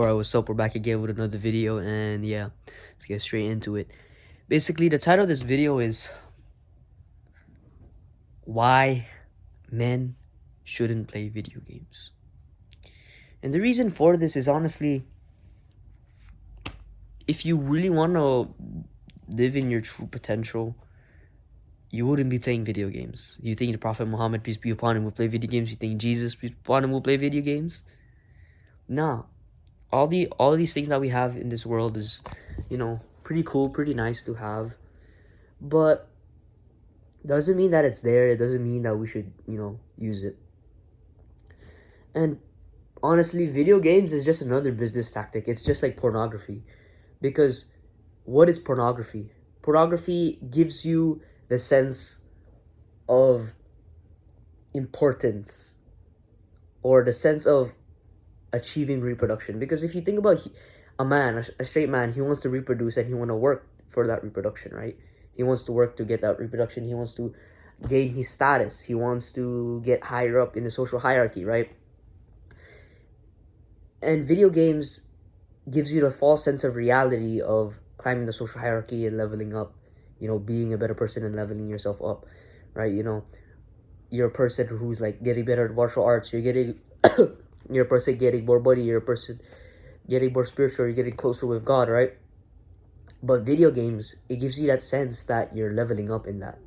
Alright, what's up? We're back again with another video, and yeah, let's get straight into it. Basically, the title of this video is Why Men Shouldn't Play Video Games. And the reason for this is honestly, if you really want to live in your true potential, you wouldn't be playing video games. You think the Prophet Muhammad, peace be upon him, will play video games? You think Jesus, peace be upon him, will play video games? Nah. All these things that we have in this world is, pretty cool, pretty nice to have, but doesn't mean that it's there. It doesn't mean that we should, use it. And honestly, video games is just another business tactic. It's just like pornography. Because what is pornography? Pornography gives you the sense of importance or the sense of achieving reproduction. Because if you think about a man, a straight man, he wants to reproduce and he want to work for that reproduction, right? He wants to work to get that reproduction. He wants to gain his status. He wants to get higher up in the social hierarchy, right? And video games gives you the false sense of reality of climbing the social hierarchy and leveling up, being a better person and leveling yourself up, right? You're a person who's like getting better at martial arts. You're getting you're a person getting more money. You're a person getting more spiritual. You're getting closer with God, right? But video games, it gives you that sense that you're leveling up in that,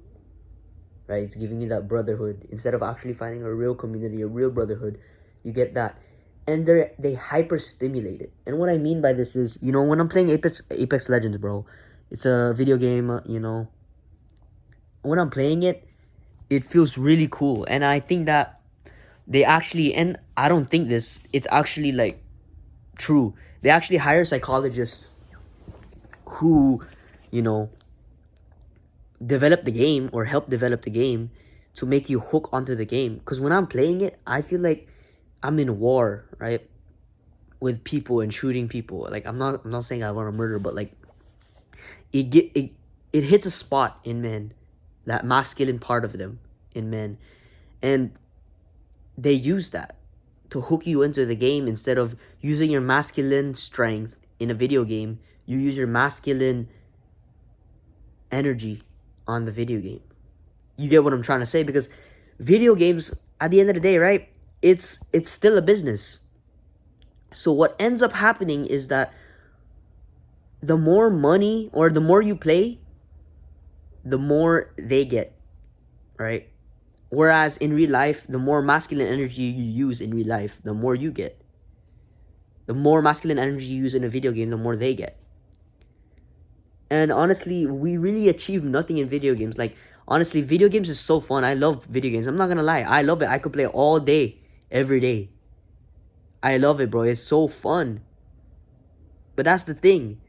right? It's giving you that brotherhood. Instead of actually finding a real community, a real brotherhood, you get that. And they hyper stimulate it. And what I mean by this is, when I'm playing Apex Legends, bro, it's a video game, when I'm playing it, it feels really cool. And I think that they actually, and I don't think this, it's actually like true. They actually hire psychologists who, develop the game or help develop the game to make you hook onto the game. Because when I'm playing it, I feel like I'm in war, right, with people and shooting people. Like I'm not saying I want to murder, but like it hits a spot in men, that masculine part of them in men, and they use that to hook you into the game. Instead of using your masculine strength in a video game, you use your masculine energy on the video game. You get what I'm trying to say? Because video games, at the end of the day, right, it's still a business. So what ends up happening is that the more money or the more you play, the more they get, right? Whereas in real life, the more masculine energy you use in real life, the more you get. The more masculine energy you use in a video game, the more they get. And honestly, we really achieve nothing in video games. Like, honestly, video games is so fun. I love video games. I'm not gonna lie. I love it. I could play all day, every day. I love it, bro. It's so fun. But that's the thing.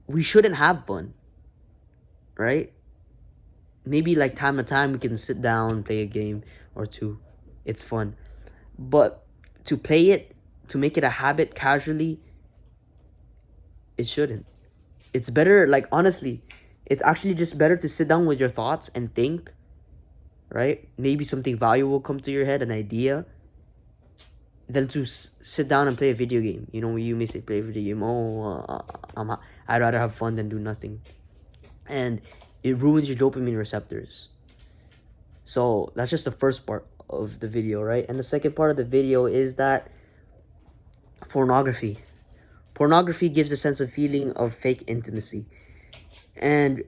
We shouldn't have fun, right? Maybe like time to time we can sit down and play a game or two. It's fun. But to play it, to make it a habit casually, it shouldn't. It's better, like, honestly, it's actually just better to sit down with your thoughts and think, right? Maybe something valuable will come to your head, an idea, than to sit down and play a video game. You may say play a video game. I'd rather have fun than do nothing. And it ruins your dopamine receptors. So that's just the first part of the video, right? And the second part of the video is that pornography. Pornography gives a sense of feeling of fake intimacy. And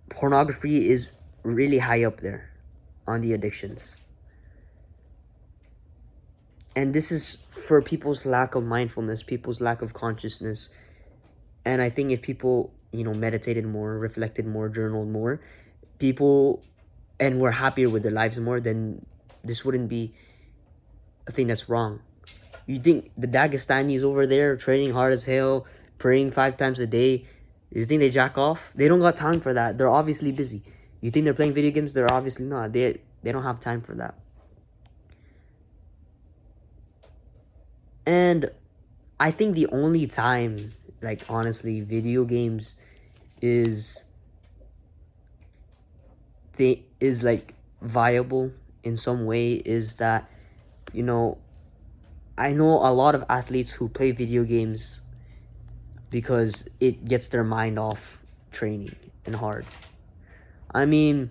pornography is really high up there on the addictions. And this is for people's lack of mindfulness, people's lack of consciousness. And I think if people, meditated more, reflected more, journaled more, and were happier with their lives more, then this wouldn't be a thing that's wrong. You think the Dagestanis over there training hard as hell, praying 5 times a day, you think they jack off? They don't got time for that. They're obviously busy. You think they're playing video games? They're obviously not. They don't have time for that. And I think the only time, like, honestly, video games is like viable in some way is that, I know a lot of athletes who play video games because it gets their mind off training and hard. I mean,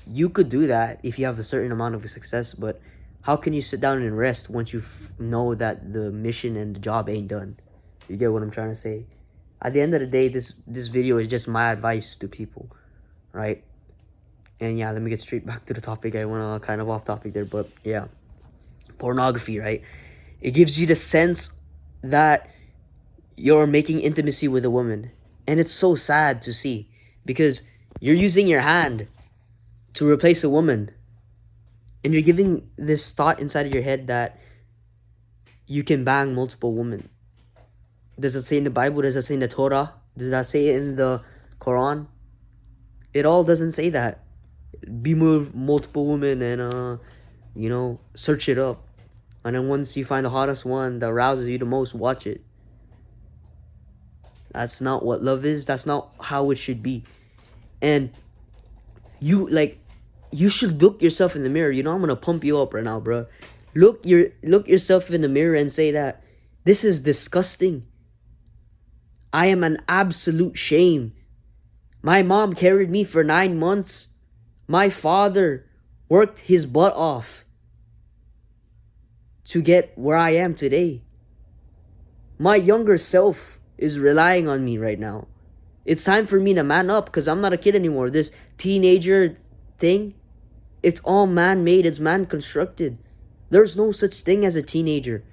you could do that if you have a certain amount of success, but how can you sit down and rest once you know that the mission and the job ain't done? You get what I'm trying to say? At the end of the day, this video is just my advice to people, right? And yeah, let me get straight back to the topic. I went kind of off topic there, but yeah. Pornography, right? It gives you the sense that you're making intimacy with a woman. And it's so sad to see because you're using your hand to replace a woman. And you're giving this thought inside of your head that you can bang multiple women. Does it say in the Bible? Does it say in the Torah? Does that say it in the Quran? It all doesn't say that. Be with multiple women and, search it up. And then once you find the hottest one that arouses you the most, watch it. That's not what love is. That's not how it should be. And you should look yourself in the mirror. I'm gonna pump you up right now, bro. Look yourself in the mirror and say that this is disgusting. I am an absolute shame. My mom carried me for 9 months. My father worked his butt off to get where I am today. My younger self is relying on me right now. It's time for me to man up because I'm not a kid anymore. This teenager thing, it's all man-made. It's man-constructed. There's no such thing as a teenager.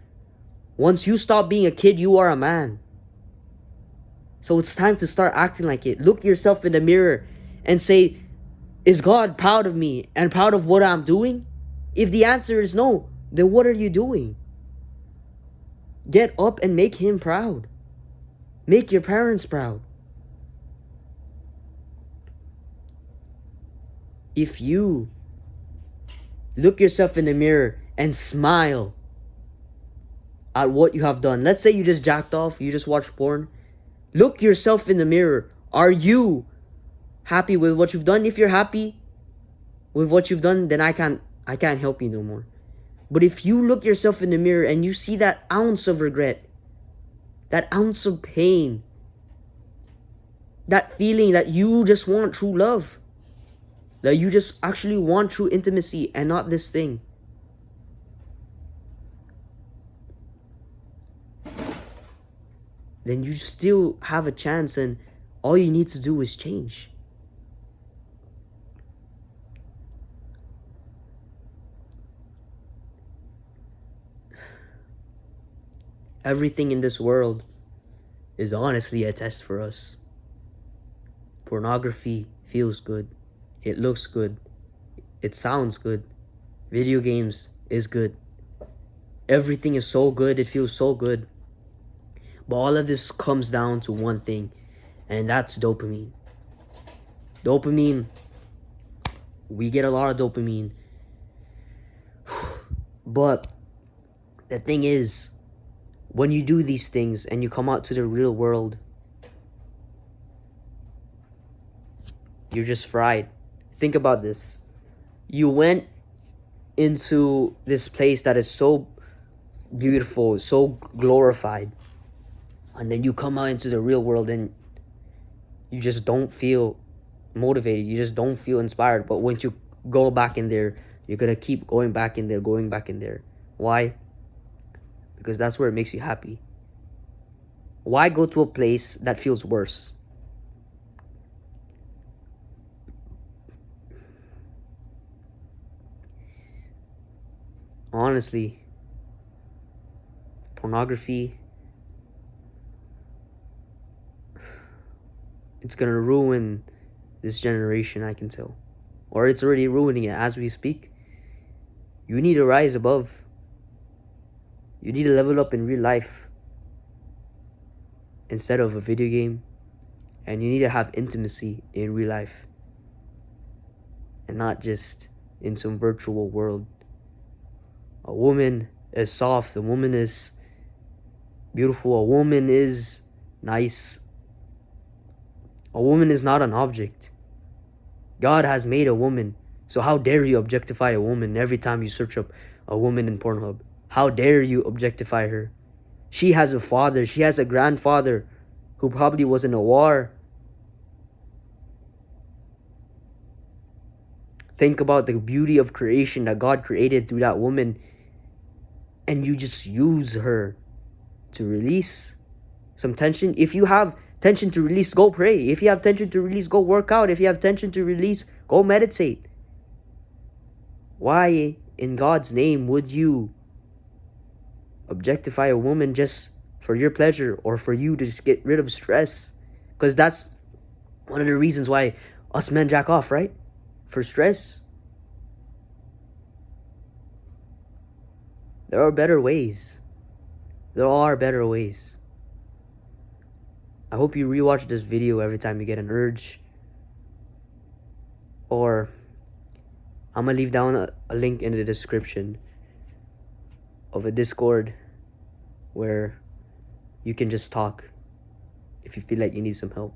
Once you stop being a kid, you are a man. So it's time to start acting like it. Look yourself in the mirror and say, is God proud of me and proud of what I'm doing? If the answer is no, then what are you doing? Get up and make him proud. Make your parents proud. If you look yourself in the mirror and smile at what you have done. Let's say you just jacked off, you just watched porn. Look yourself in the mirror. Are you happy with what you've done? If you're happy with what you've done, then I can't help you no more. But if you look yourself in the mirror and you see that ounce of regret, that ounce of pain, that feeling that you just want true love, that you just actually want true intimacy and not this thing, then you still have a chance, and all you need to do is change. Everything in this world is honestly a test for us. Pornography feels good. It looks good. It sounds good. Video games is good. Everything is so good. It feels so good. But all of this comes down to one thing, and that's dopamine. Dopamine, we get a lot of dopamine. But the thing is, when you do these things and you come out to the real world, you're just fried. Think about this. You went into this place that is so beautiful, so glorified, and then you come out into the real world and you just don't feel motivated. You just don't feel inspired. But once you go back in there, you're going to keep going back in there. Why? Because that's where it makes you happy. Why go to a place that feels worse? Honestly, pornography, it's gonna ruin this generation, I can tell. Or it's already ruining it as we speak. You need to rise above. You need to level up in real life instead of a video game. And you need to have intimacy in real life and not just in some virtual world. A woman is soft. A woman is beautiful. A woman is nice. A woman is not an object. God has made a woman. So how dare you objectify a woman every time you search up a woman in Pornhub? How dare you objectify her? She has a father, she has a grandfather who probably was in a war. Think about the beauty of creation that God created through that woman, and you just use her to release some tension. If you have tension to release, go pray. If you have tension to release, go work out. If you have tension to release, go meditate. Why in God's name would you objectify a woman just for your pleasure or for you to just get rid of stress? Because that's one of the reasons why us men jack off, right? For stress. There are better ways. There are better ways. I hope you rewatch this video every time you get an urge. Or I'm gonna leave down a link in the description of a Discord where you can just talk if you feel like you need some help.